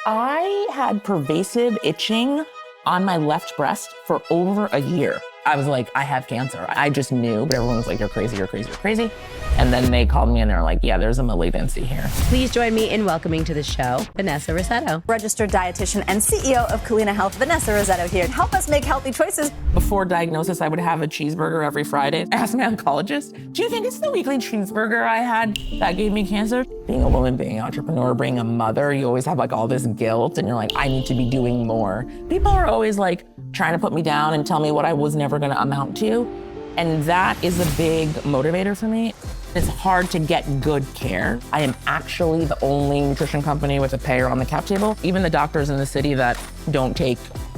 I had pervasive itching on my left breast for over a year. I was like, I have cancer. I just knew, but everyone was like, you're crazy, you're crazy, you're crazy. And then they called me and they're like, yeah, there's a malignancy here. Please join me in welcoming to the show, Vanessa Rissetto. Registered dietitian and CEO of Culina Health, Vanessa Rissetto here. Help us make healthy choices. Before diagnosis, I would have a cheeseburger every Friday. I asked my oncologist, do you think it's the weekly cheeseburger I had that gave me cancer? Being a woman, being an entrepreneur, being a mother, you always have like all this guilt and you're like, I need to be doing more. People are always like trying to put me down and tell me what I was never gonna amount to. And that is a big motivator for me. It's hard to get good care. I am actually the only nutrition company with a payer on the cap table. Even the doctors in the city that don't take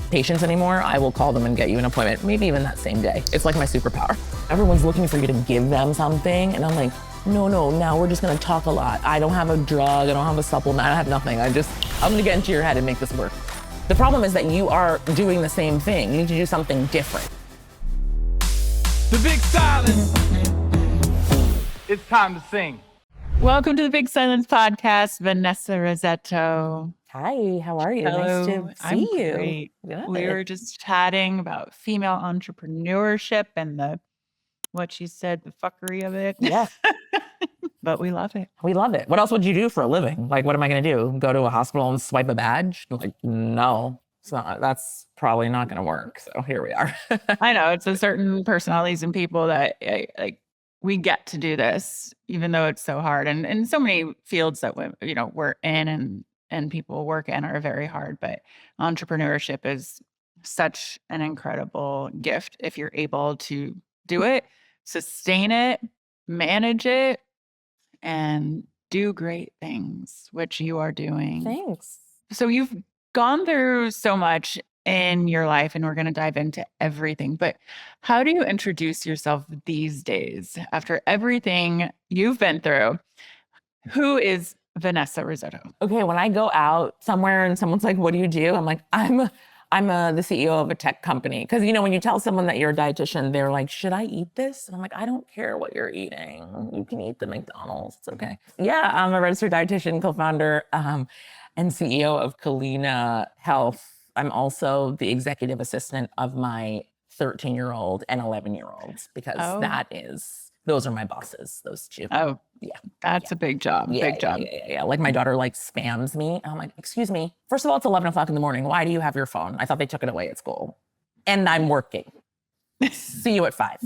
patients anymore, I will call them and get you an appointment, maybe even that same day. It's like my superpower. Everyone's looking for you to give them something, and I'm like, no, now we're just gonna talk a lot. I don't have a drug, I don't have a supplement, I have nothing. I'm gonna get into your head and make this work. The problem is that you are doing the same thing. You need to do something different. The Big Silence. It's time to sing. Welcome to the Big Silence Podcast, Vanessa Rissetto. Hi, how are you? Hello. Nice to I'm see you. Great. Good. We were just chatting about female entrepreneurship and what she said, the fuckery of it. Yeah. But we love it. We love it. What else would you do for a living? Like, what am I going to do? Go to a hospital and swipe a badge? Like, no. So that's probably not going to work. So here we are. I know it's a certain personalities and people that like we get to do this, even though it's so hard. And so many fields that we're in and people work in are very hard. But entrepreneurship is such an incredible gift if you're able to do it, sustain it, manage it, and do great things, which you are doing. Thanks. So you've gone through so much in your life, and we're going to dive into everything. But how do you introduce yourself these days after everything you've been through? Who is Vanessa Rissetto? Okay, when I go out somewhere and someone's like, what do you do? I'm like, I'm the CEO of a tech company. Because, when you tell someone that you're a dietitian, they're like, should I eat this? And I'm like, I don't care what you're eating. You can eat the McDonald's. It's okay. Yeah, I'm a registered dietitian, co-founder, and CEO of Culina Health. I'm also the executive assistant of my 13-year-old and 11-year-olds because those are my bosses, those two. Oh, yeah. That's a big job. Big job. Yeah. Like my daughter spams me. I'm like, excuse me. First of all, it's 11 o'clock in the morning. Why do you have your phone? I thought they took it away at school. And I'm working. See you at 5.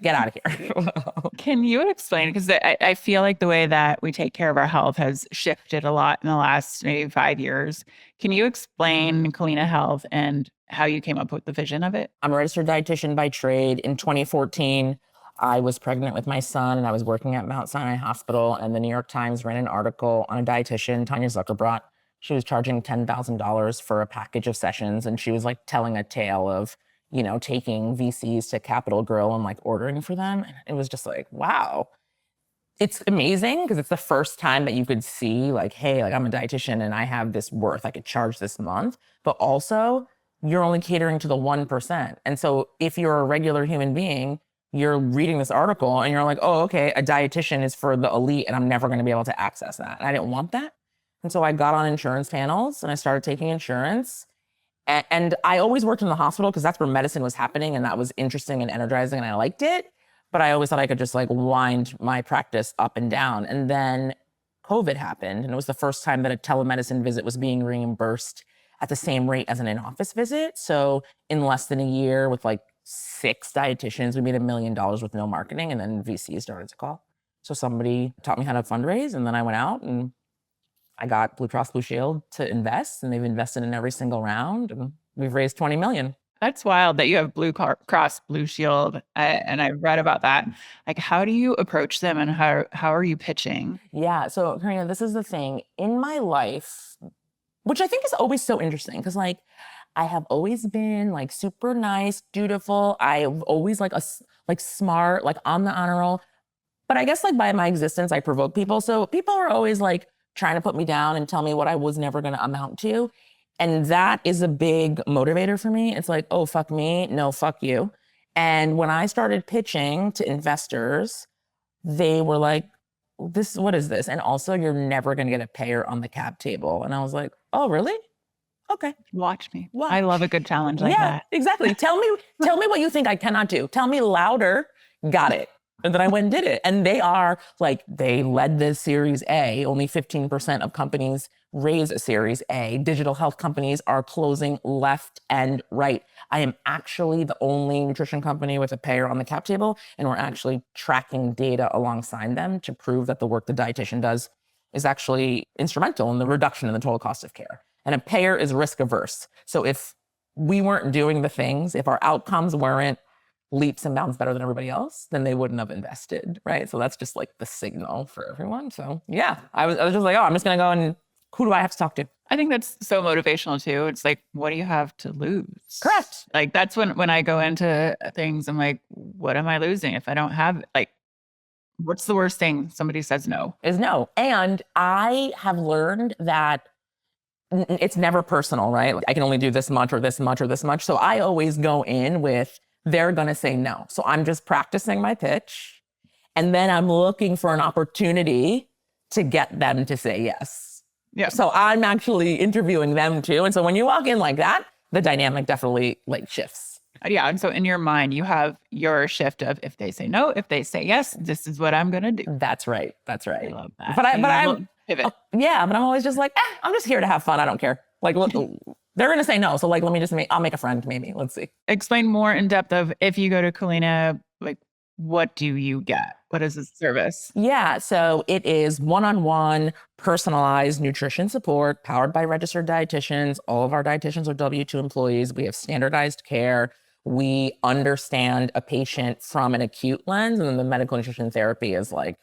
Get out of here. Can you explain? Because I feel like the way that we take care of our health has shifted a lot in the last maybe 5 years. Can you explain Culina Health and how you came up with the vision of it? I'm a registered dietitian by trade. In 2014, I was pregnant with my son and I was working at Mount Sinai Hospital, and the New York Times ran an article on a dietitian, Tanya Zuckerbrot. She was charging $10,000 for a package of sessions, and she was telling a tale of taking VCs to Capitol Grill and ordering for them. And it was just wow. It's amazing because it's the first time that you could see hey, I'm a dietitian and I have this worth. I could charge this month, but also you're only catering to the 1%. And so if you're a regular human being, you're reading this article and you're like, oh, okay, a dietitian is for the elite and I'm never going to be able to access that. And I didn't want that. And so I got on insurance panels and I started taking insurance. And I always worked in the hospital because that's where medicine was happening, and that was interesting and energizing, and I liked it. But I always thought I could just wind my practice up and down. And then COVID happened, and it was the first time that a telemedicine visit was being reimbursed at the same rate as an in-office visit. So in less than a year, with 6 dietitians, we made $1 million with no marketing, and then VC started to call. So somebody taught me how to fundraise, and then I went out and I got Blue Cross Blue Shield to invest, and they've invested in every single round, and we've raised $20 million. That's wild that you have Blue Cross Blue Shield, and I read about that. How do you approach them, and how are you pitching? Yeah, so Karena, this is the thing. In my life, which I think is always so interesting, because I have always been super nice, dutiful. I've always smart, on the honor roll. But I guess by my existence, I provoke people. So people are always trying to put me down and tell me what I was never going to amount to. And that is a big motivator for me. It's oh, fuck me. No, fuck you. And when I started pitching to investors, they were what is this? And also, you're never going to get a payer on the cap table. And I was like, oh, really? Okay. Watch me. I love a good challenge like Yeah, that. exactly. Tell me what you think I cannot do. Tell me louder. Got it. And then I went and did it. And they led the Series A. Only 15% of companies raise a Series A. Digital health companies are closing left and right. I am actually the only nutrition company with a payer on the cap table, and we're actually tracking data alongside them to prove that the work the dietitian does is actually instrumental in the reduction in the total cost of care. And a payer is risk averse. So if we weren't doing the things, if our outcomes weren't leaps and bounds better than everybody else, then they wouldn't have invested, right? So that's just like the signal for everyone. So yeah, I was just like, oh, I'm just gonna go and who do I have to talk to? I think that's so motivational too. It's like, what do you have to lose? Correct. Like that's when I go into things, I'm like, what am I losing if I don't have like, what's the worst thing somebody says no? Is no. And I have learned that it's never personal, right? Like, I can only do this much or this much or this much. So I always go in with, they're going to say no. So I'm just practicing my pitch. And then I'm looking for an opportunity to get them to say yes. Yeah. So I'm actually interviewing them too. And so when you walk in like that, the dynamic definitely like shifts. Yeah. And so in your mind, you have your shift of if they say no, if they say yes, this is what I'm going to do. That's right. That's I right. love that. But I'm pivot. Yeah, but I'm always just like, I'm just here to have fun. I don't care. Like, look, they're going to say no. So like, let me just I'll make a friend maybe. Let's see. Explain more in depth of if you go to Culina, like what do you get? What is this service? Yeah, so it is one-on-one personalized nutrition support powered by registered dietitians. All of our dietitians are W-2 employees. We have standardized care. We understand a patient from an acute lens, and then the medical nutrition therapy is like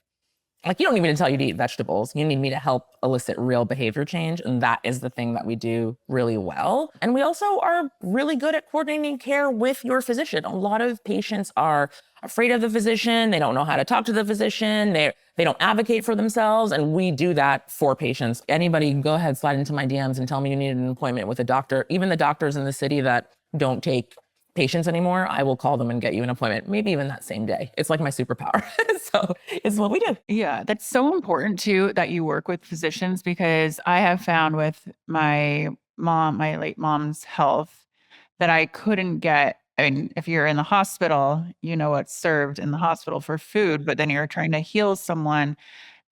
you don't need me to tell you to eat vegetables. You need me to help elicit real behavior change. And that is the thing that we do really well. And we also are really good at coordinating care with your physician. A lot of patients are afraid of the physician. They don't know how to talk to the physician. They don't advocate for themselves. And we do that for patients. Anybody, go ahead, slide into my DMs and tell me you need an appointment with a doctor. Even the doctors in the city that don't take patients anymore, I will call them and get you an appointment, maybe even that same day. It's like my superpower. So it's what we do. Yeah, that's so important too that you work with physicians, because I have found with my late mom's health, that I couldn't get, I mean, if you're in the hospital, you know what's served in the hospital for food, but then you're trying to heal someone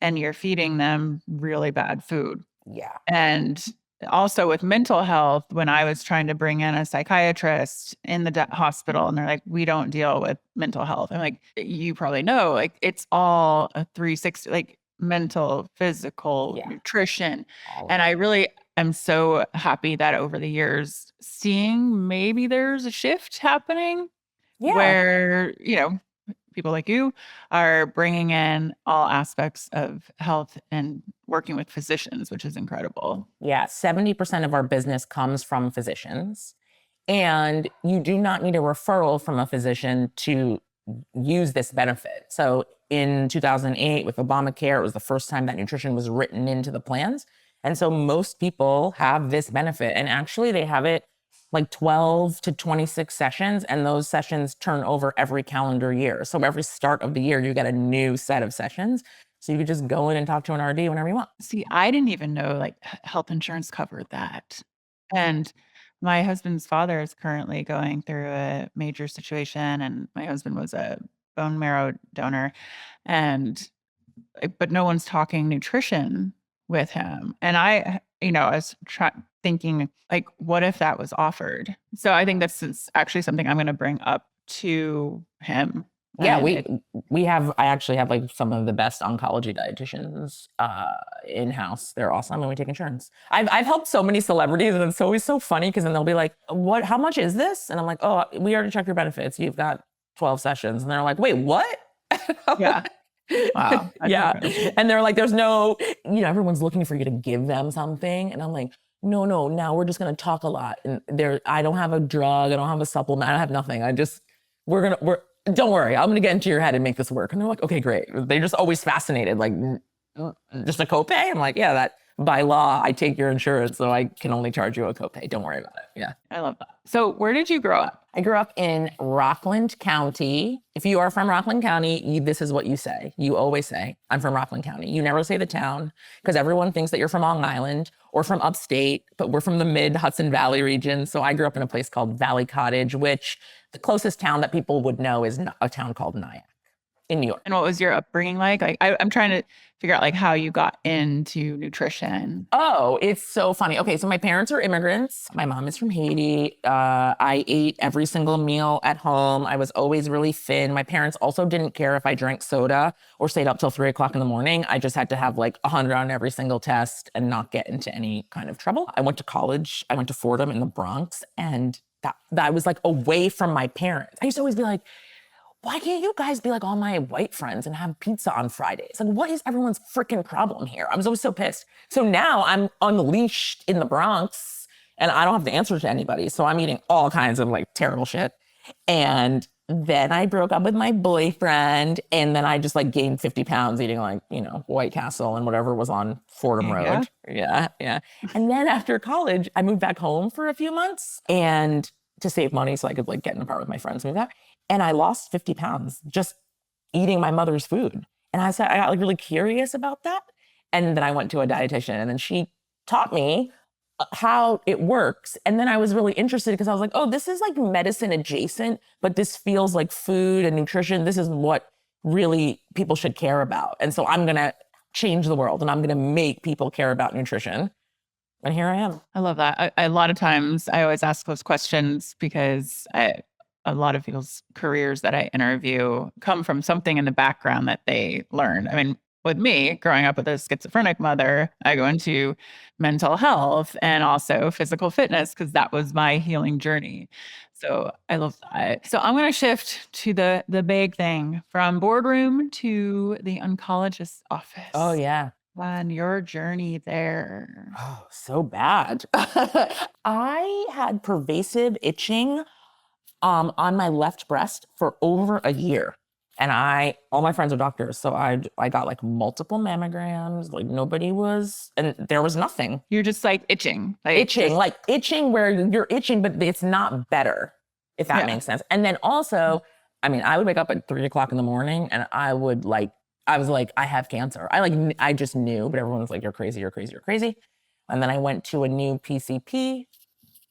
and you're feeding them really bad food. Yeah. And also with mental health, when I was trying to bring in a psychiatrist in the hospital and they're like, we don't deal with mental health. I'm like, you probably know, like it's all a 360, like mental, physical, nutrition. And I really am so happy that over the years, seeing maybe there's a shift happening where, you know, people like you are bringing in all aspects of health and working with physicians, which is incredible. Yeah, 70% of our business comes from physicians. And you do not need a referral from a physician to use this benefit. So in 2008 with Obamacare, it was the first time that nutrition was written into the plans. And so most people have this benefit. And actually they have it like 12 to 26 sessions, and those sessions turn over every calendar year. So every start of the year, you get a new set of sessions. So you could just go in and talk to an RD whenever you want. See, I didn't even know like health insurance covered that. And my husband's father is currently going through a major situation, and my husband was a bone marrow donor, but no one's talking nutrition with him. And I was thinking like, what if that was offered? So I think that's actually something I'm going to bring up to him. Yeah, I actually have like some of the best oncology dietitians in-house. They're awesome, and we take insurance. I've helped so many celebrities, and it's always so funny because then they'll be like, how much is this? And I'm like, oh, we already checked your benefits. You've got 12 sessions. And they're like, wait, what? Yeah. Wow. Yeah. Incredible. And they're like, there's no, everyone's looking for you to give them something. And I'm like, no, now we're just going to talk a lot. And I don't have a drug. I don't have a supplement. I don't have nothing. Don't worry. I'm going to get into your head and make this work. And they're like, okay, great. They're just always fascinated. Like, just a copay? I'm like, yeah, by law, I take your insurance, so I can only charge you a copay. Don't worry about it. Yeah. I love that. So where did you grow up? I grew up in Rockland County. If you are from Rockland County, this is what you say. You always say, I'm from Rockland County. You never say the town because everyone thinks that you're from Long Island or from upstate, but we're from the mid Hudson Valley region. So I grew up in a place called Valley Cottage, which the closest town that people would know is a town called Nyack in New York. And what was your upbringing like? Like I'm trying to figure out like how you got into nutrition. Oh, it's so funny. Okay, so my parents are immigrants. My mom is from Haiti. I ate every single meal at home. I was always really thin. My parents also didn't care if I drank soda or stayed up till 3 o'clock in the morning. I just had to have like 100 on every single test and not get into any kind of trouble. I went to college. I went to Fordham in the Bronx, and that was like away from my parents. I used to always be like, why can't you guys be like all my white friends and have pizza on Fridays? Like, what is everyone's freaking problem here? I was always so pissed. So now I'm unleashed in the Bronx and I don't have to answer to anybody. So I'm eating all kinds of like terrible shit. And then I broke up with my boyfriend, and then I just like gained 50 pounds eating like, White Castle and whatever was on Fordham Road. Yeah. And then after college, I moved back home for a few months and to save money so I could like get in an apartment with my friends and move out. And I lost 50 pounds just eating my mother's food. And I got like really curious about that. And then I went to a dietitian, and then she taught me how it works. And then I was really interested because I was like, oh, this is like medicine adjacent, but this feels like food and nutrition. This is what really people should care about. And so I'm going to change the world, and I'm going to make people care about nutrition. And here I am. I love that. A lot of times I always ask those questions because a lot of people's careers that I interview come from something in the background that they learned. I mean, with me, growing up with a schizophrenic mother, I go into mental health and also physical fitness because that was my healing journey. So I love that. So I'm going to shift to the big thing, from boardroom to the oncologist's office. Oh, yeah. And your journey there. Oh, so bad. I had pervasive itching on my left breast for over a year. And all my friends are doctors. So I got like multiple mammograms, like and there was nothing. You're just like itching. Itching where you're itching, but it's not better, if that makes sense. And then also, I mean, I would wake up at 3 o'clock in the morning and I was like, I have cancer. I just knew, but everyone was like, you're crazy, you're crazy, you're crazy. And then I went to a new PCP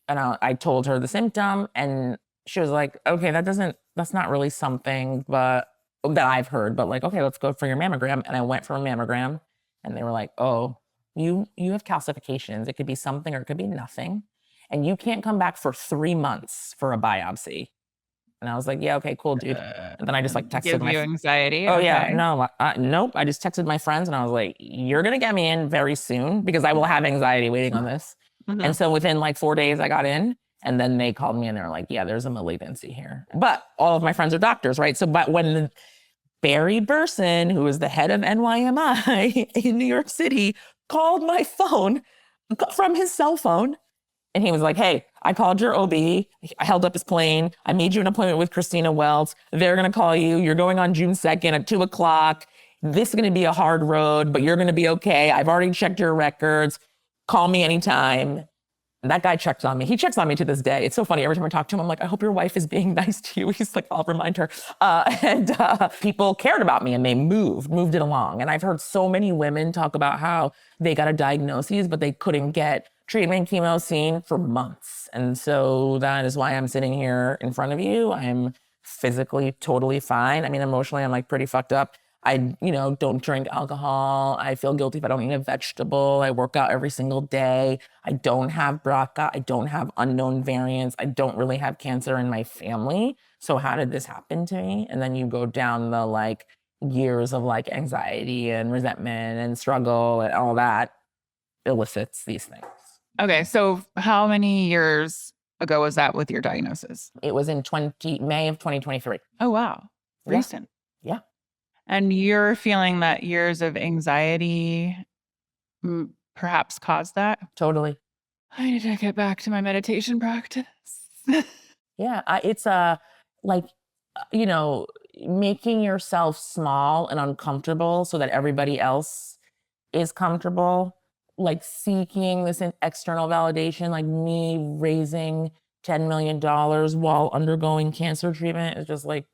and I told her the symptom, and she was like, okay, that's not really something that I've heard, but like, okay, let's go for your mammogram. And I went for a mammogram, and they were like, oh, you have calcifications. It could be something or it could be nothing. And you can't come back for 3 months for a biopsy. And I was like, yeah, okay, cool, dude. And then I just like texted Give you anxiety. Oh, okay. Yeah, no, nope. I just texted my friends and I was like, you're going to get me in very soon because I will have anxiety waiting on this. Mm-hmm. And so within like 4 days I got in, and then they called me and they were like, yeah, there's a malignancy here. But all of my friends are doctors, right? So, but when Barry Burson, who is the head of NYMI in New York City, called my phone from his cell phone, and he was like, hey, I called your OB. I held up his plane. I made you an appointment with Christina Welts. They're going to call you. You're going on June 2nd at 2 o'clock. This is going to be a hard road, but you're going to be okay. I've already checked your records. Call me anytime. And that guy checked on me. He checks on me to this day. It's so funny. Every time I talk to him, I'm like, I hope your wife is being nice to you. He's like, I'll remind her. And people cared about me and they moved it along. And I've heard so many women talk about how they got a diagnosis, but they couldn't get treatment, chemo seen for months. And so that is why I'm sitting here in front of you. I'm physically totally fine. I mean, emotionally, I'm like pretty fucked up. I, don't drink alcohol. I feel guilty if I don't eat a vegetable. I work out every single day. I don't have BRCA. I don't have unknown variants. I don't really have cancer in my family. So how did this happen to me? And then you go down the like years of like anxiety and resentment and struggle and all that elicits these things. Okay. So how many years ago was that with your diagnosis? It was in May of 2023. Oh, wow. Recent. Yeah. And you're feeling that years of anxiety perhaps caused that? Totally. I need to get back to my meditation practice. Yeah. It's making yourself small and uncomfortable so that everybody else is comfortable like seeking this external validation, like me raising $10 million while undergoing cancer treatment is just like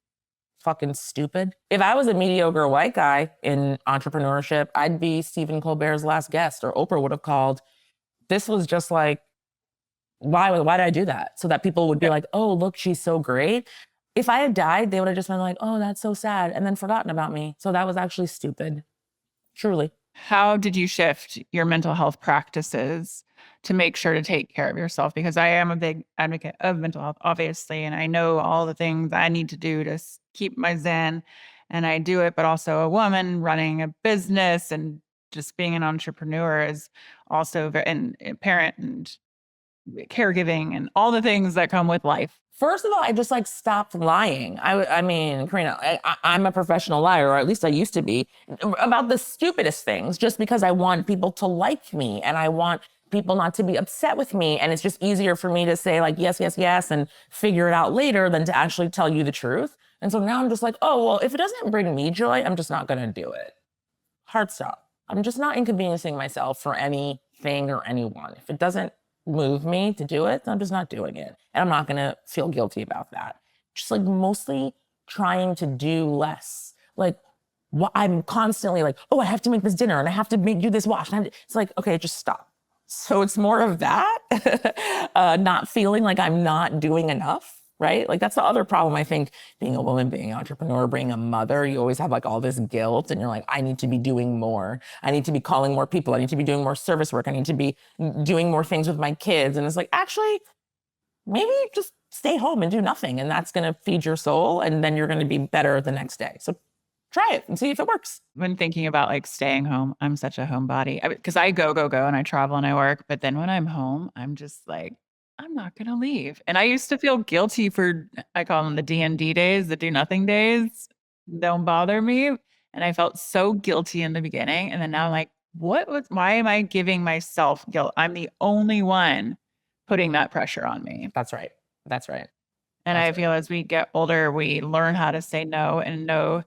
fucking stupid. If I was a mediocre white guy in entrepreneurship, I'd be Stephen Colbert's last guest, or Oprah would have called. This was just like, why did I do that? So that people would be like, oh, look, she's so great. If I had died, they would have just been like, oh, that's so sad, and then forgotten about me. So that was actually stupid. Truly. How did you shift your mental health practices to make sure to take care of yourself? Because I am a big advocate of mental health, obviously, and I know all the things I need to do to keep my zen, and I do it, but also a woman running a business and just being an entrepreneur is also and a parent and caregiving and all the things that come with life. First of all, I just like stopped lying. I mean, Karena, I'm a professional liar, or at least I used to be, about the stupidest things, just because I want people to like me and I want people not to be upset with me. And it's just easier for me to say like, yes, yes, yes, and figure it out later than to actually tell you the truth. And so now I'm just like, oh, well, if it doesn't bring me joy, I'm just not going to do it. Hard stop. I'm just not inconveniencing myself for anything or anyone. If it doesn't move me to do it, I'm just not doing it. And I'm not going to feel guilty about that. Just like mostly trying to do less. Like I'm constantly like, oh, I have to make this dinner and I have to do this wash. It's like, okay, just stop. So it's more of that, not feeling like I'm not doing enough. Right? Like that's the other problem. I think being a woman, being an entrepreneur, being a mother, you always have like all this guilt and you're like, I need to be doing more. I need to be calling more people. I need to be doing more service work. I need to be doing more things with my kids. And it's like, actually, maybe just stay home and do nothing. And that's going to feed your soul. And then you're going to be better the next day. So try it and see if it works. When thinking about like staying home, I'm such a homebody because I go and I travel and I work. But then when I'm home, I'm just like, I'm not going to leave. And I used to feel guilty for, I call them the DND days, the do nothing days. Don't bother me. And I felt so guilty in the beginning. And then now I'm like, why am I giving myself guilt? I'm the only one putting that pressure on me. That's right. That's right. And I feel as we get older, we learn how to say no, and no,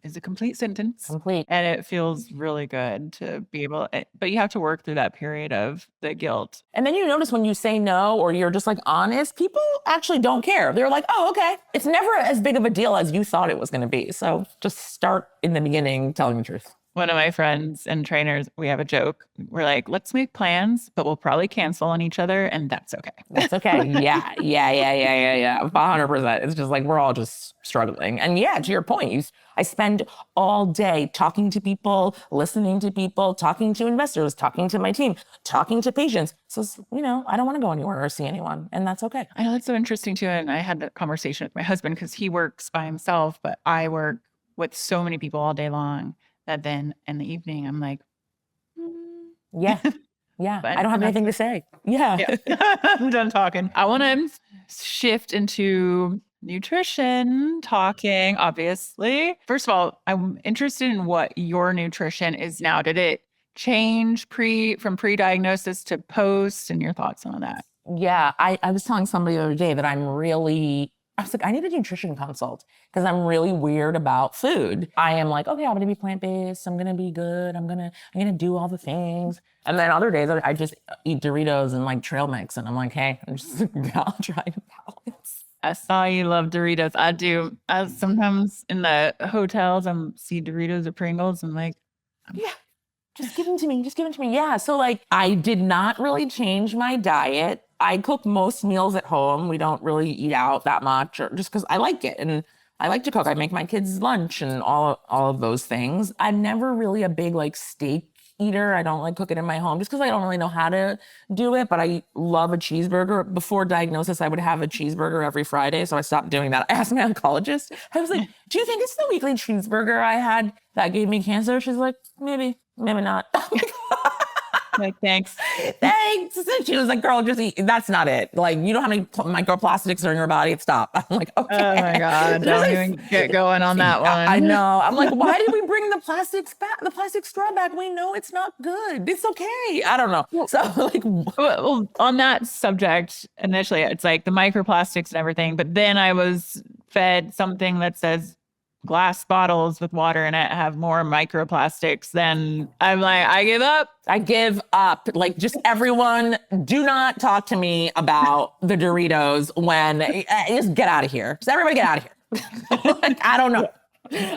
is a complete sentence. Complete. And it feels really good to be able, but you have to work through that period of the guilt. And then you notice when you say no, or you're just like honest, people actually don't care. They're like, oh, okay. It's never as big of a deal as you thought it was going to be. So just start in the beginning telling the truth. One of my friends and trainers, we have a joke. We're like, let's make plans, but we'll probably cancel on each other. And that's okay. That's okay. Yeah. 100%. It's just like, we're all just struggling. And yeah, to your point, I spend all day talking to people, listening to people, talking to investors, talking to my team, talking to patients. So, I don't want to go anywhere or see anyone, and that's okay. I know that's so interesting too. And I had that conversation with my husband because he works by himself, but I work with so many people all day long that then in the evening, I'm like, yeah. But I don't have anything to say. Yeah. I'm done talking. I want to shift into nutrition talking, obviously. First of all, I'm interested in what your nutrition is now. Did it change from pre-diagnosis to post, and your thoughts on that? Yeah. I was telling somebody the other day that I was like, I need a nutrition consult because I'm really weird about food. I am like, okay, I'm going to be plant-based. I'm going to be good. I'm going to do all the things. And then other days I just eat Doritos and like trail mix. And I'm like, hey, I'm just I'll try to balance. I saw you love Doritos. I do. Sometimes in the hotels, see Doritos or Pringles. I'm like, yeah, just give them to me. Just give them to me. Yeah. So like, I did not really change my diet. I cook most meals at home. We don't really eat out that much, or just because I like it. And I like to cook. I make my kids lunch and all of those things. I'm never really a big like steak eater. I don't like cooking in my home just because I don't really know how to do it, but I love a cheeseburger. Before diagnosis, I would have a cheeseburger every Friday, so I stopped doing that. I asked my oncologist, I was like, do you think it's the weekly cheeseburger I had that gave me cancer? She's like, maybe not. Like, thanks. And she was like, girl, just eat. That's not it. Like, you know how many microplastics are in your body? Stop. I'm like, okay. Oh my God. Don't even get going on that one. I know. I'm like, why did we bring the plastic straw back? We know it's not good. It's okay. I don't know. So like, well, on that subject, initially, it's like the microplastics and everything. But then I was fed something that says glass bottles with water in it have more microplastics, then I'm like, I give up. I give up. Like, just everyone, do not talk to me about the Doritos when, just get out of here. Just everybody get out of here. Like, I don't know.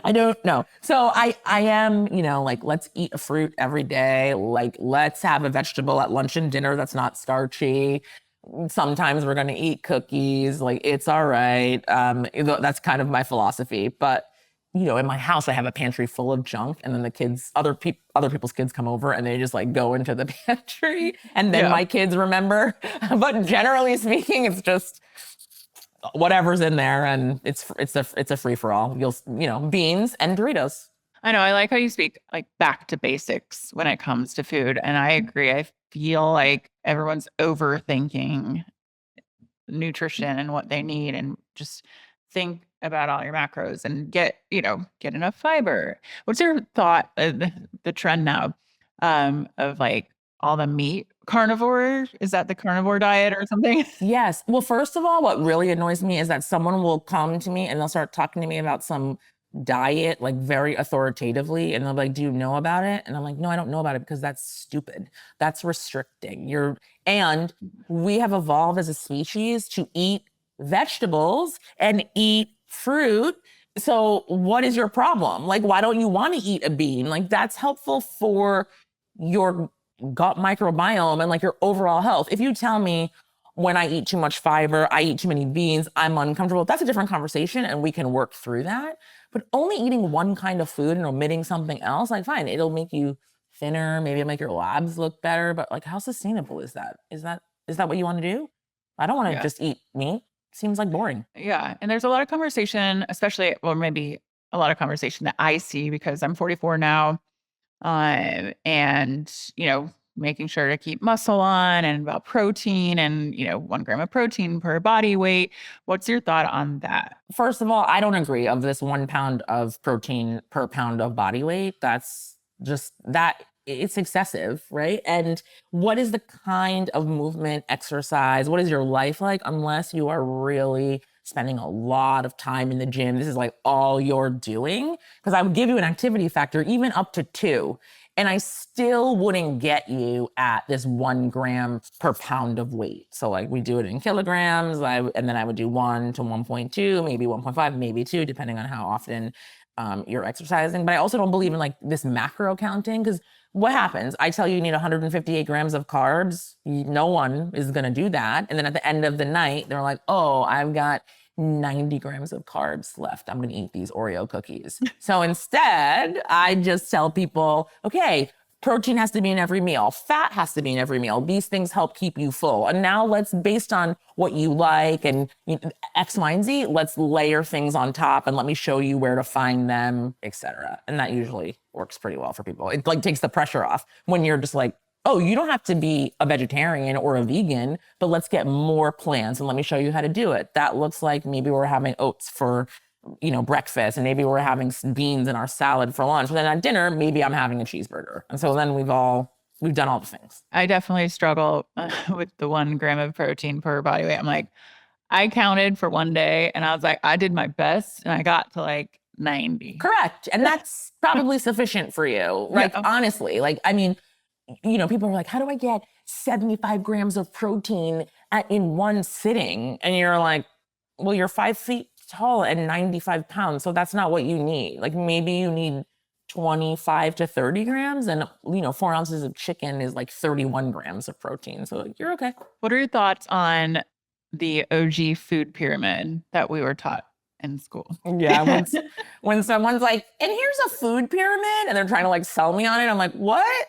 I don't know. So I am, like, let's eat a fruit every day. Like, let's have a vegetable at lunch and dinner that's not starchy. Sometimes we're going to eat cookies. Like, it's all right. That's kind of my philosophy. But, in my house, I have a pantry full of junk, and then the kids, other people's kids come over and they just like go into the pantry, and then my kids remember. But generally speaking, it's just whatever's in there, and it's a free for all. Beans and Doritos. I know. I like how you speak like back to basics when it comes to food. And I agree. I feel like everyone's overthinking nutrition and what they need, and just think about all your macros and get enough fiber. What's your thought of the trend now of like all the meat carnivore? Is that the carnivore diet or something? Yes. Well, first of all, what really annoys me is that someone will come to me and they'll start talking to me about some diet, like very authoritatively. And they'll be like, do you know about it? And I'm like, no, I don't know about it because that's stupid. That's restricting. And we have evolved as a species to eat vegetables and eat fruit. So what is your problem? Like, why don't you want to eat a bean? Like, that's helpful for your gut microbiome and like your overall health. If you tell me when I eat too much fiber, I eat too many beans, I'm uncomfortable, that's a different conversation and we can work through that. But only eating one kind of food and omitting something else, like, fine, it'll make you thinner, maybe it'll make your labs look better, but like, how sustainable is that? Is that what you want to do? I don't want to just eat meat. Seems like boring. Yeah. And there's a lot of conversation, especially, well, maybe a lot of conversation that I see because I'm 44 now. And, making sure to keep muscle on, and about protein and, 1 gram of protein per body weight. What's your thought on that? First of all, I don't agree of this 1 pound of protein per pound of body weight. That's just it's excessive, right? And what is the kind of movement, exercise, what is your life like, unless you are really spending a lot of time in the gym? This is like all you're doing. Because I would give you an activity factor, even up to 2. And I still wouldn't get you at this 1 gram per pound of weight. So like we do it in kilograms, and then I would do 1 to 1.2, maybe 1.5, maybe 2, depending on how often you're exercising. But I also don't believe in like this macro counting, because what happens? I tell you you need 158 grams of carbs. No one is going to do that. And then at the end of the night, they're like, oh, I've got 90 grams of carbs left. I'm going to eat these Oreo cookies. So instead, I just tell people, okay, protein has to be in every meal. Fat has to be in every meal. These things help keep you full. And now let's, based on what you like and X, Y, and Z, let's layer things on top and let me show you where to find them, etc. And that usually works pretty well for people. It like takes the pressure off when you're just like, oh, you don't have to be a vegetarian or a vegan, but let's get more plants and let me show you how to do it. That looks like maybe we're having oats for, breakfast, and maybe we're having beans in our salad for lunch. And then at dinner, maybe I'm having a cheeseburger. And so then we've done all the things. I definitely struggle with the 1 gram of protein per body weight. I'm like, I counted for one day and I was like, I did my best and I got to like 90. Correct. And that's probably sufficient for you. Like, honestly, like, I mean, people are like, how do I get 75 grams of protein in one sitting? And you're like, well, you're 5 feet tall and 95 pounds. So that's not what you need. Like, maybe you need 25 to 30 grams, and 4 ounces of chicken is like 31 grams of protein. So like, you're okay. What are your thoughts on the OG food pyramid that we were taught in school? Yeah. When someone's like, and here's a food pyramid, and they're trying to like sell me on it, I'm like, what?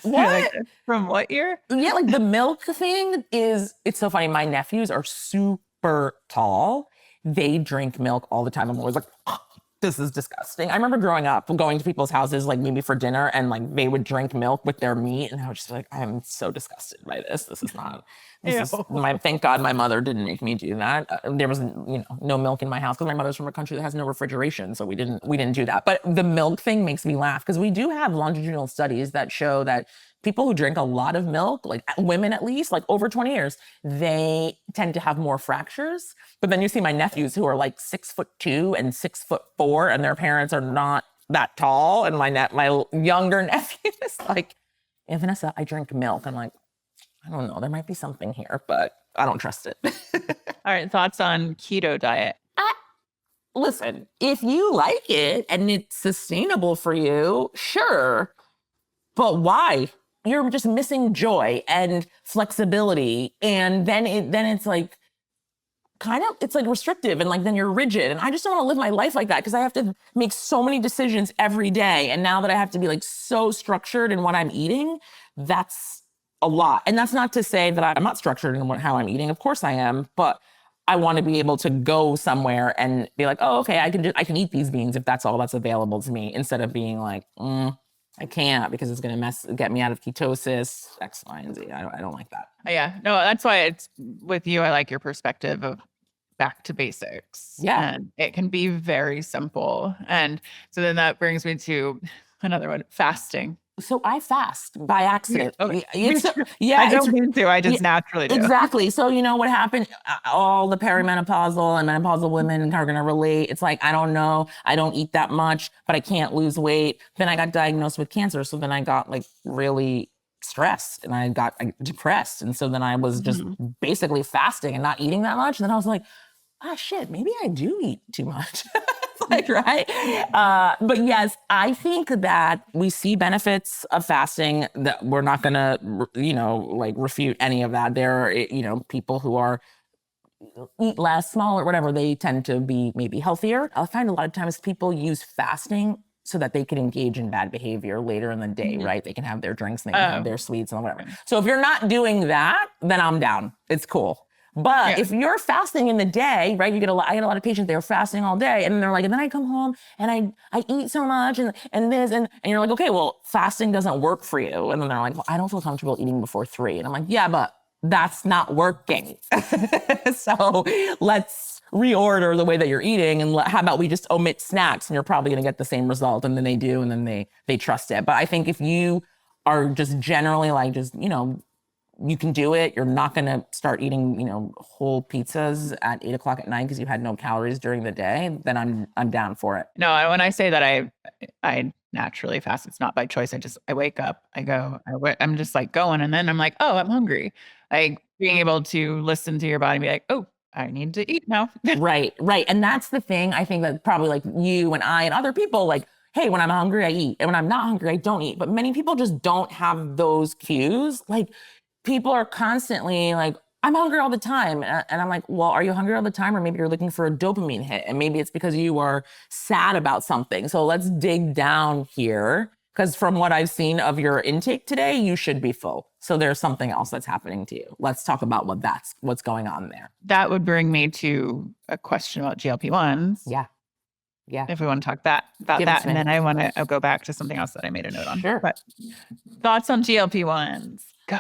What? Like, from what year? Yeah, like the milk thing it's so funny. My nephews are super tall. They drink milk all the time. I'm always like, oh, this is disgusting. I remember growing up, going to people's houses, like maybe for dinner, and like they would drink milk with their meat. And I was just like, I am so disgusted by this. This is not, thank God my mother didn't make me do that. There was, no milk in my house because my mother's from a country that has no refrigeration. So we didn't do that. But the milk thing makes me laugh because we do have longitudinal studies that show that people who drink a lot of milk, like women at least, like over 20 years, they tend to have more fractures. But then you see my nephews who are like 6'2" and 6'4", and their parents are not that tall. And my younger nephew is like, "Yeah, Vanessa, I drink milk." I'm like, I don't know, there might be something here, but I don't trust it. All right, thoughts on keto diet? Listen, if you like it and it's sustainable for you, sure. But why? You're just missing joy and flexibility. And then it's like, it's like restrictive, and like then you're rigid. And I just don't want to live my life like that, because I have to make so many decisions every day. And now that I have to be like so structured in what I'm eating, that's a lot. And that's not to say that I'm not structured in how I'm eating. Of course I am, but I want to be able to go somewhere and be like, oh, okay, I can eat these beans if that's all that's available to me, instead of being like, I can't because it's going to get me out of ketosis, X, Y, and Z. I don't like that. Yeah, no, that's why it's with you. I like your perspective of back to basics. Yeah. And it can be very simple. And so then that brings me to another one, fasting. So I fast by accident. Okay. Yeah, I don't mean to. I just naturally do. Exactly. So you know what happened? All the perimenopausal and menopausal women are going to relate. It's like, I don't know. I don't eat that much, but I can't lose weight. Then I got diagnosed with cancer. So then I got like really stressed and I got depressed. And so then I was just basically fasting and not eating that much. And then I was like, shit, maybe I do eat too much. Like, right? But yes, I think that we see benefits of fasting, that we're not going to, like refute any of that. There are, people who are eat less, smaller, whatever, they tend to be maybe healthier. I find a lot of times people use fasting so that they can engage in bad behavior later in the day, right? They can have their drinks and they can have their sweets and whatever. So if you're not doing that, then I'm down. It's cool. But if you're fasting in the day, right, I get a lot of patients, they're fasting all day, and they're like, and then I come home and I eat so much and this, and you're like, okay, well, fasting doesn't work for you. And then they're like, well, I don't feel comfortable eating before 3. And I'm like, yeah, but that's not working. So let's reorder the way that you're eating, and how about we just omit snacks, and you're probably gonna get the same result. And then they do, and then they trust it. But I think if you are just generally like, just, you can do it. You're not going to start eating, whole pizzas at 8 o'clock at night because you had no calories during the day. Then I'm down for it. No, when I say that I naturally fast, it's not by choice. I wake up, I'm just like going, and then I'm like, oh, I'm hungry. Like being able to listen to your body and be like, oh, I need to eat now. Right. And that's the thing. I think that probably like you and I and other people, like, hey, when I'm hungry, I eat. And when I'm not hungry, I don't eat. But many people just don't have those cues. Like, people are constantly like, I'm hungry all the time. And I'm like, well, are you hungry all the time? Or maybe you're looking for a dopamine hit. And maybe it's because you are sad about something. So let's dig down here. Because from what I've seen of your intake today, you should be full. So there's something else that's happening to you. Let's talk about what's going on there. That would bring me to a question about GLP-1s. Yeah. If we want to talk about that. And then I want to go back to something else that I made a note on. Sure. But thoughts on GLP-1s? Go.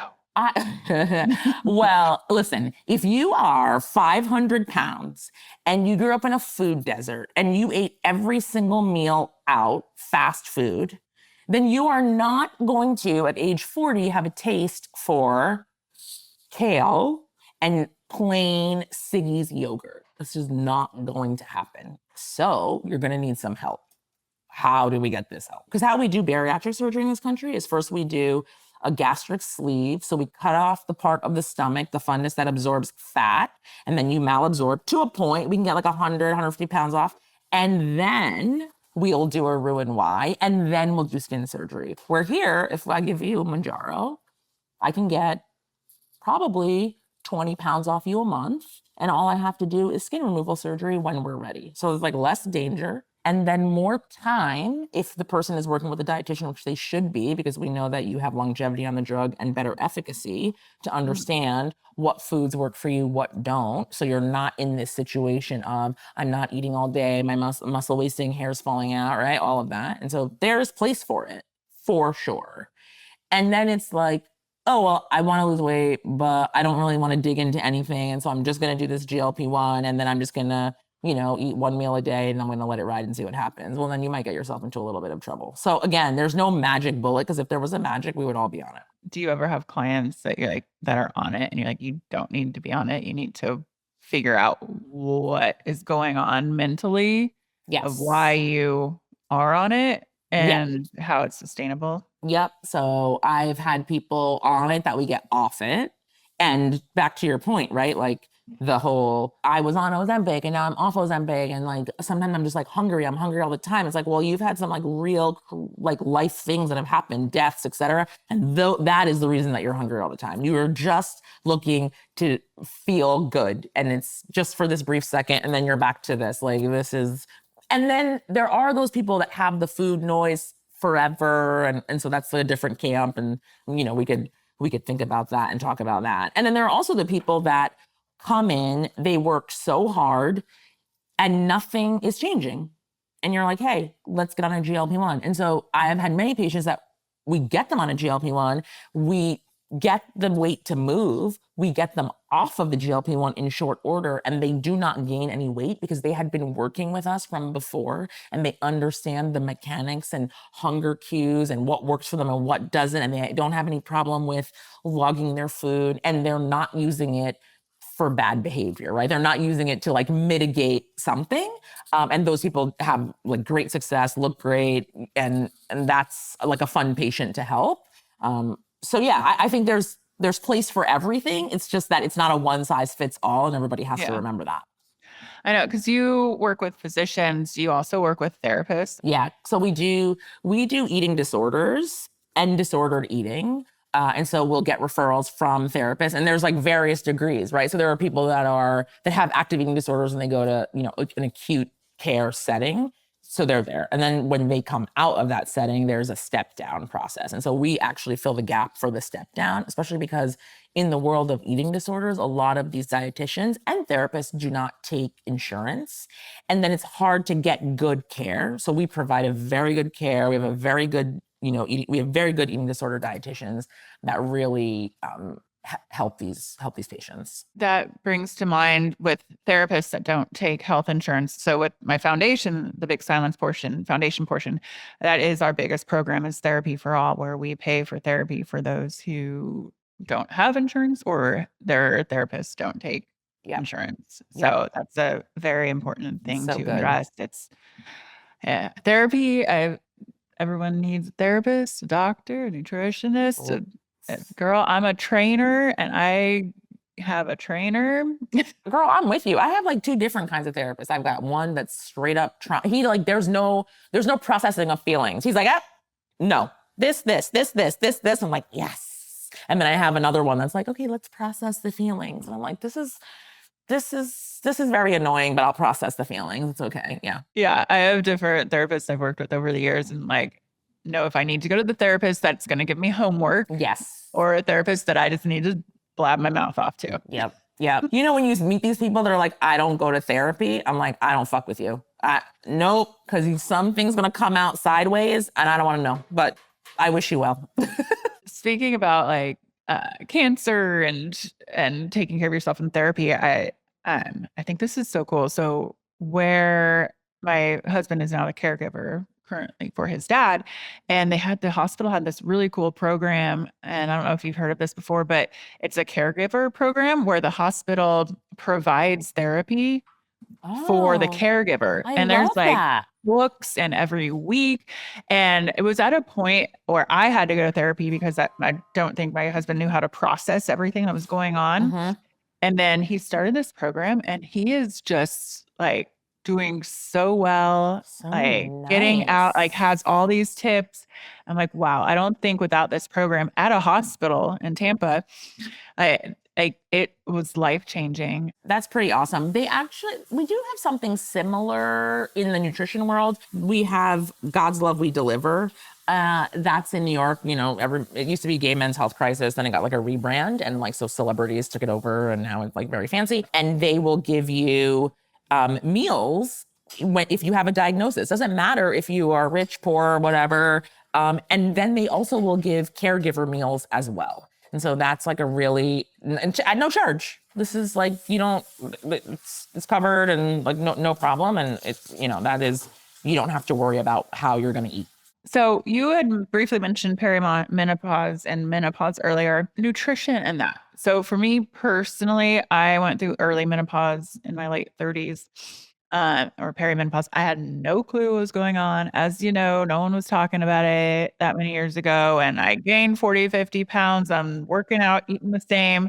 Well, listen, if you are 500 pounds and you grew up in a food desert and you ate every single meal out, fast food, then you are not going to, at age 40, have a taste for kale and plain Siggy's yogurt. This is not going to happen. So you're going to need some help. How do we get this help? Because how we do bariatric surgery in this country is first we do a gastric sleeve. So we cut off the part of the stomach, the fundus that absorbs fat, and then you malabsorb to a point. We can get like 100, 150 pounds off. And then we'll do a Roux-en-Y, and then we'll do skin surgery. Where here, if I give you a Mounjaro, I can get probably 20 pounds off you a month. And all I have to do is skin removal surgery when we're ready. So it's like less danger. And then more time if the person is working with a dietitian, which they should be, because we know that you have longevity on the drug and better efficacy to understand what foods work for you, what don't. So you're not in this situation of, I'm not eating all day, my muscle wasting, hair's falling out, right? All of that. And so there's place for it, for sure. And then it's like, oh, well, I want to lose weight, but I don't really want to dig into anything. And so I'm just going to do this GLP-1, and then I'm just going to eat one meal a day, and I'm going to let it ride and see what happens. Well, then you might get yourself into a little bit of trouble. So again, there's no magic bullet, because if there was a magic, we would all be on it. do you ever have clients that you're like, that are on it and you're like, you don't need to be on it. You need to figure out what is going on mentally of why Yes. you are on it Yep. and how it's sustainable? Yep. So I've had people on it that we get off it. And back to your point, right? Like the whole, I was on Ozempic and now I'm off Ozempic. And like, sometimes I'm just like hungry. I'm hungry all the time. It's like, well, you've had some like real like life things that have happened, deaths, etc. And that is the reason that you're hungry all the time. You are just looking to feel good. And it's just for this brief second. And then you're back to this, like, this is, and then there are those people that have the food noise forever. And so that's a different camp. And, you know, we could think about that and talk about that. And then there are also the people that come in, they work so hard and nothing is changing. And you're like, hey, let's get on a GLP-1. And so I have had many patients that we get them on a GLP-1, we get the weight to move, we get them off of the GLP-1 in short order, and they do not gain any weight because they had been working with us from before and they understand the mechanics and hunger cues and what works for them and what doesn't, and they don't have any problem with logging their food, and they're not using it for bad behavior, right? They're not using it to like mitigate something. And those people have like great success, look great, and that's like a fun patient to help. So yeah, I think there's place for everything. It's just that it's not a one size fits all, and everybody has to remember that. I know, because you work with physicians. You also work with therapists. Yeah. So we do eating disorders and disordered eating. And so we'll get referrals from therapists, and there's like various degrees, right? So there are people that have active eating disorders and they go to, you know, an acute care setting. So they're there. And then when they come out of that setting, there's a step down process. And so we actually fill the gap for the step down, especially because in the world of eating disorders, a lot of these dietitians and therapists do not take insurance. And then it's hard to get good care. So we provide a very good care. We have a very good, you know, we have very good eating disorder dietitians that really help these patients. That brings to mind with therapists that don't take health insurance. So with my foundation, the Big Silence foundation portion, that is our biggest program, is Therapy for All, where we pay for therapy for those who don't have insurance or their therapists don't take insurance. So that's a very important thing to address. It's therapy. Everyone needs a therapist, a doctor, a nutritionist. Girl, I'm a trainer and I have a trainer. Girl, I'm with you. I have like two different kinds of therapists. I've got one that's straight up he like, there's no processing of feelings. He's like, no, this. I'm like, yes. And then I have another one that's like, okay, let's process the feelings. And I'm like, this is very annoying, but I'll process the feelings. It's okay. Yeah. Yeah. I have different therapists I've worked with over the years, and like, know if I need to go to the therapist that's going to give me homework. Yes. Or a therapist that I just need to blab my mouth off to. Yep. You know, when you meet these people that are like, I don't go to therapy, I'm like, I don't fuck with you. Nope, because something's going to come out sideways and I don't want to know, but I wish you well. Speaking about like cancer and taking care of yourself in therapy, I think this is so cool. So where my husband is now the caregiver currently for his dad, and the hospital had this really cool program, and I don't know if you've heard of this before, but it's a caregiver program where the hospital provides therapy for the caregiver. And there's like books and every week. And it was at a point where I had to go to therapy because I don't think my husband knew how to process everything that was going on. Mm-hmm. And then he started this program, and he is just like doing so well, getting out, like has all these tips. I'm like, wow, I don't think without this program at a hospital in Tampa, it was life-changing. That's pretty awesome. We do have something similar in the nutrition world. We have God's Love We Deliver. That's in New York. You know, it used to be Gay Men's Health Crisis. Then it got like a rebrand, and like, so celebrities took it over, and now it's like very fancy. And they will give you meals if you have a diagnosis. Doesn't matter if you are rich, poor, whatever. And then they also will give caregiver meals as well. And so that's like a really, at no charge. This is like, it's covered and like no problem. And it's, you don't have to worry about how you're going to eat. So you had briefly mentioned perimenopause and menopause earlier, nutrition and that. So for me personally, I went through early menopause in my late 30s, or perimenopause. I had no clue what was going on. As you know, no one was talking about it that many years ago. And I gained 40, 50 pounds. I'm working out, eating the same.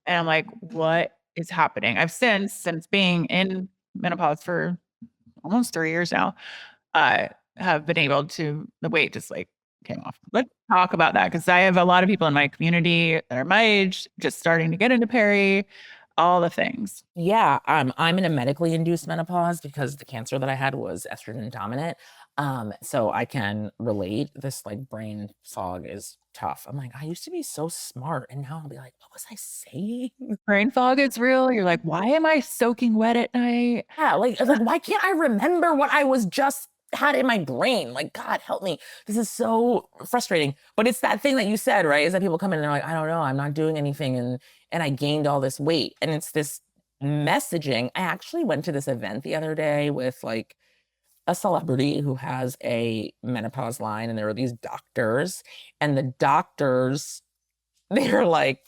And I'm like, what is happening? I've since being in menopause for almost 3 years now, have been able to the weight just like came off. Let's talk about that because I have a lot of people in my community that are my age, just starting to get into peri, all the things. Yeah, I'm in a medically induced menopause because the cancer that I had was estrogen dominant. So I can relate. This like brain fog is tough. I'm like, I used to be so smart, and now I'll be like, what was I saying? Brain fog is real. You're like, why am I soaking wet at night? Yeah, like why can't I remember what I was just had in my brain? Like, God help me. This is so frustrating. But it's that thing that you said, right? Is that people come in and they're like, I don't know, I'm not doing anything, and I gained all this weight. And it's this messaging. I actually went to this event the other day with like a celebrity who has a menopause line, and there were these doctors, and the doctors, they're like,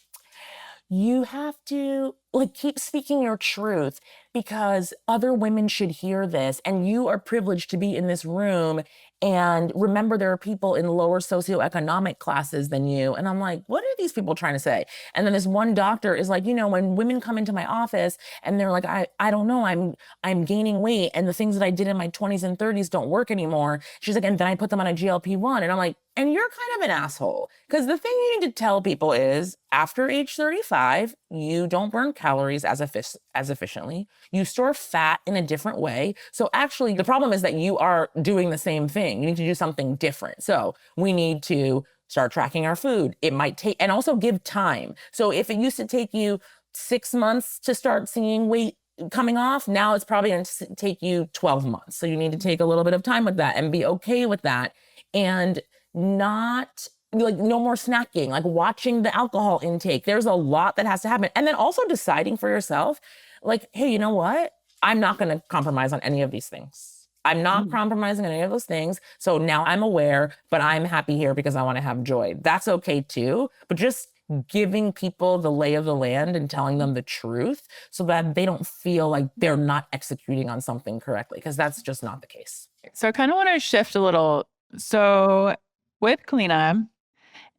you have to like keep speaking your truth because other women should hear this, and you are privileged to be in this room, and remember there are people in lower socioeconomic classes than you. And I'm like, what are these people trying to say? And then this one doctor is like, when women come into my office and they're like, I don't know, I'm gaining weight, and the things that I did in my 20s and 30s don't work anymore. She's like, and then I put them on a GLP-1. And I'm like, and you're kind of an asshole. Because the thing you need to tell people is after age 35, you don't burn calories as efficiently. You store fat in a different way. So actually, the problem is that you are doing the same thing. You need to do something different. So we need to start tracking our food. It might take, and also give time. So if it used to take you 6 months to start seeing weight coming off, now it's probably going to take you 12 months. So you need to take a little bit of time with that and be okay with that. And not like no more snacking, like watching the alcohol intake. There's a lot that has to happen. And then also deciding for yourself, like, hey, you know what? I'm not going to compromise on any of these things. I'm not compromising on any of those things. So now I'm aware, but I'm happy here because I want to have joy. That's okay too. But just giving people the lay of the land and telling them the truth so that they don't feel like they're not executing on something correctly, because that's just not the case. So I kind of want to shift a little. So with Culina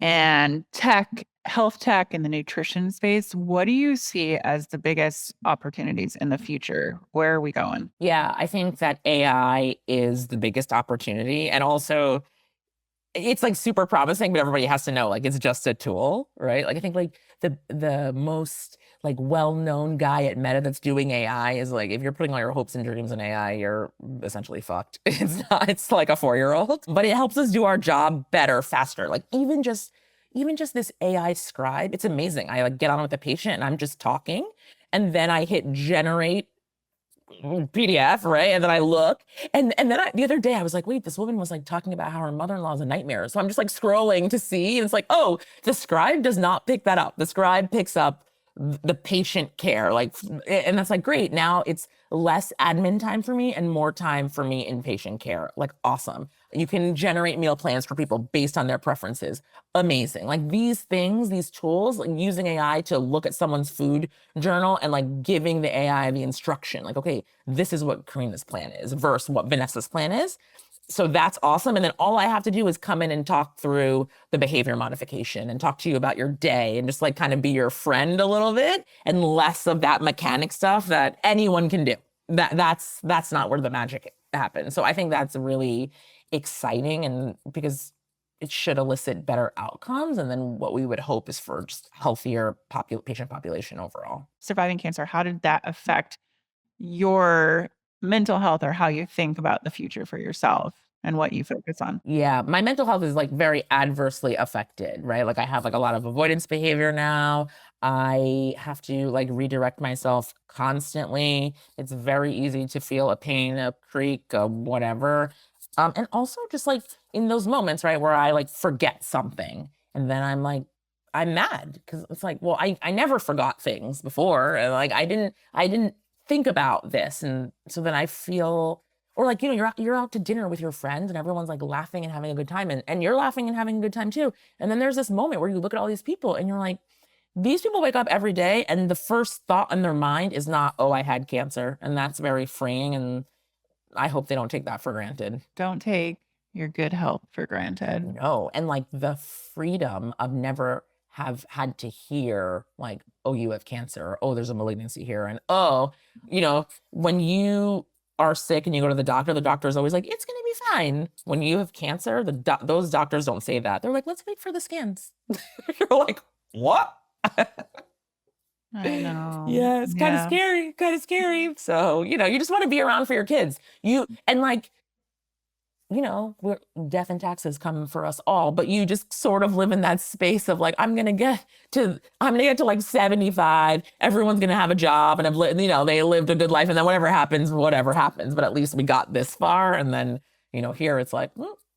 and health tech in the nutrition space, what do you see as the biggest opportunities in the future? Where are we going? Yeah, I think that AI is the biggest opportunity. And also, it's like super promising, but everybody has to know, like, it's just a tool, right? Like, I think like the most like well-known guy at Meta that's doing AI is like, if you're putting all your hopes and dreams in AI, you're essentially fucked. It's like a 4-year-old, but it helps us do our job better, faster. Like even just this AI scribe, it's amazing. I like get on with the patient and I'm just talking, and then I hit generate PDF, right? And then I look, and then the other day I was like, wait, this woman was like talking about how her mother-in-law is a nightmare. So I'm just like scrolling to see, and it's like, oh, the scribe does not pick that up. The scribe picks up the patient care, like, and that's like, great. Now it's less admin time for me and more time for me in patient care. Like, awesome. You can generate meal plans for people based on their preferences. Amazing. Like these things, these tools, like using AI to look at someone's food journal and like giving the AI the instruction, like, okay, this is what Karina's plan is versus what Vanessa's plan is. So that's awesome. And then all I have to do is come in and talk through the behavior modification and talk to you about your day and just like kind of be your friend a little bit, and less of that mechanic stuff that anyone can do. That's not where the magic happens. So I think that's really exciting, and because it should elicit better outcomes. And then what we would hope is for just healthier patient population overall. Surviving cancer, how did that affect your mental health or how you think about the future for yourself and what you focus on? Yeah, my mental health is like very adversely affected, right? Like I have like a lot of avoidance behavior now. I have to like redirect myself constantly. It's very easy to feel a pain, a creak, a whatever. And also just like in those moments, right, where I like forget something, and then I'm like, I'm mad because it's like, well, I never forgot things before. And like I didn't think about this. And so then I feel Or like, you're out to dinner with your friends and everyone's like laughing and having a good time, and you're laughing and having a good time too. And then there's this moment where you look at all these people and you're like, these people wake up every day and the first thought in their mind is not, oh, I had cancer. And that's very freeing. And I hope they don't take that for granted. Don't take your good health for granted. No. And like the freedom of never have had to hear like, oh, you have cancer, or, oh, there's a malignancy here. And oh, when you are sick and you go to the doctor is always like, it's going to be fine. When you have cancer, those doctors don't say that. They're like, let's wait for the scans. You're like, what? I know. Yeah, it's kind of scary. So, you just want to be around for your kids. We're death and taxes come for us all, but you just sort of live in that space of like, I'm going to get to like 75. Everyone's going to have a job and they lived a good life, and then whatever happens, but at least we got this far. And then, here it's like,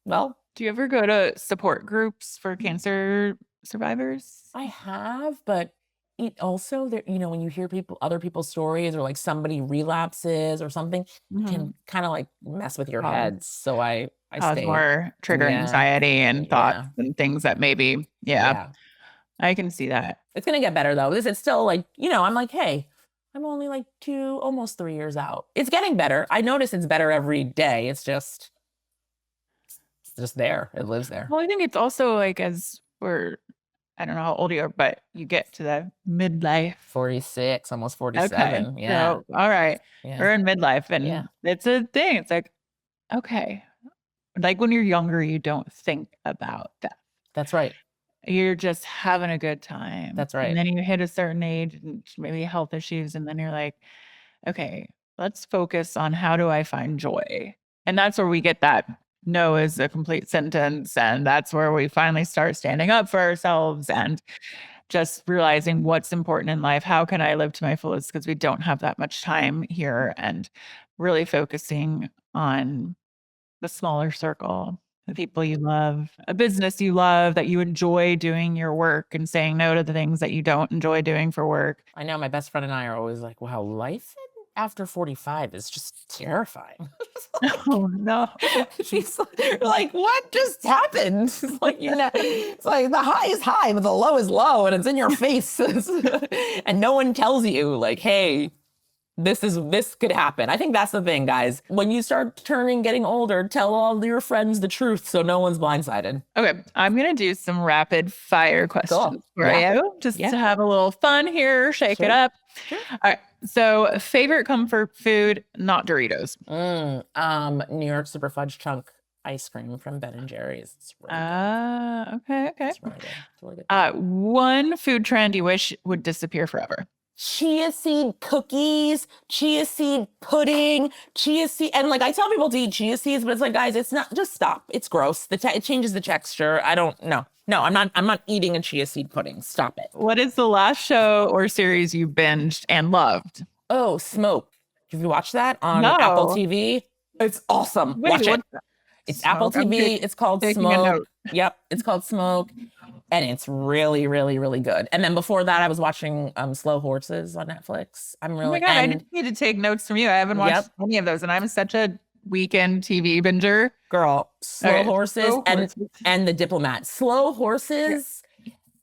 well. Do you ever go to support groups for cancer survivors? I have, but it also, when you hear other people's stories, or like somebody relapses or something, it can kind of like mess with your head. So I stay more trigger anxiety and thoughts and things that maybe, I can see that. It's going to get better though. It's still like, I'm like, hey, I'm only like almost 3 years out. It's getting better. I notice it's better every day. It's just there. It lives there. Well, I think it's also like, as I don't know how old you are, but you get to the midlife. 46, almost 47. Okay. Yeah. So, all right. Yeah. We're in midlife, and it's a thing. It's like, okay. Like when you're younger, you don't think about death. That's right. You're just having a good time. That's right. And then you hit a certain age and maybe health issues. And then you're like, okay, let's focus on how do I find joy? And that's where we get that no is a complete sentence. And that's where we finally start standing up for ourselves and just realizing what's important in life. How can I live to my fullest? Because we don't have that much time here, and really focusing on the smaller circle, the people you love, a business you love, that you enjoy doing your work, and saying no to the things that you don't enjoy doing for work. I know my best friend and I are always like, wow, life after 45 is just terrifying. Oh no. She's like, what just happened? It's like, it's like the high is high, but the low is low, and it's in your face. And no one tells you like, hey, this could happen. I think that's the thing, guys. When you start getting older, tell all your friends the truth so no one's blindsided. Okay, I'm going to do some rapid fire questions for you, just to have a little fun here, shake it up. Sure. All right. So, favorite comfort food, not Doritos. New York Super Fudge Chunk ice cream from Ben and Jerry's. It's really good. Okay. It's really good. It's really good. One food trend you wish would disappear forever. Chia seed cookies, chia seed pudding, and like I tell people to eat chia seeds, but it's like, guys, it's not, just stop. It's gross. It changes the texture. I don't know. No, I'm not eating a chia seed pudding. Stop it. What is the last show or series you binged and loved? Oh, Smoke. Have you watched that on No. Apple TV? It's awesome. Watch it. It's Smoke. Apple TV. It's called taking a Smoke. note. Yep, it's called Smoke. And it's really, really, really good. And then before that, I was watching Slow Horses on Netflix. I'm really. Oh my God, I just need to take notes from you. I haven't watched any of those, and I'm such a weekend TV binger. Girl, Slow Horses Horses. and The Diplomat. Slow Horses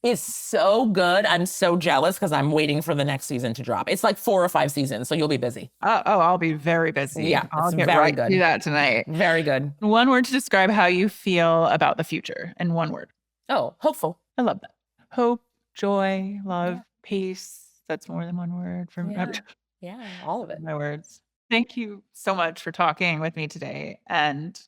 is so good. I'm so jealous because I'm waiting for the next season to drop. It's like 4 or 5 seasons, so you'll be busy. I'll be very busy. Yeah, I'll it's get very right good. to that tonight. Very good. One word to describe how you feel about the future, in one word. Oh, hopeful. I love that. Hope, joy, love, peace. That's more than one word for me. Yeah, all of it. My words. Thank you so much for talking with me today. And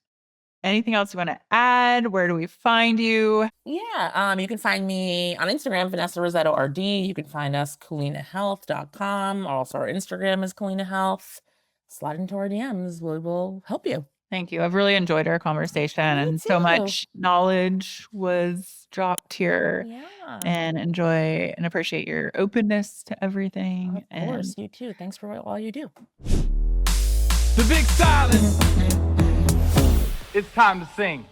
anything else you want to add? Where do we find you? Yeah, you can find me on Instagram, Vanessa Rissetto RD. You can find us, culinahealth.com. Also, our Instagram is Culina Health. Slide into our DMs. We will help you. Thank you. I've really enjoyed our conversation, and so much knowledge was dropped here. Yeah. And enjoy and appreciate your openness to everything. Of course, you too. Thanks for all you do. The big silence. It's time to sing.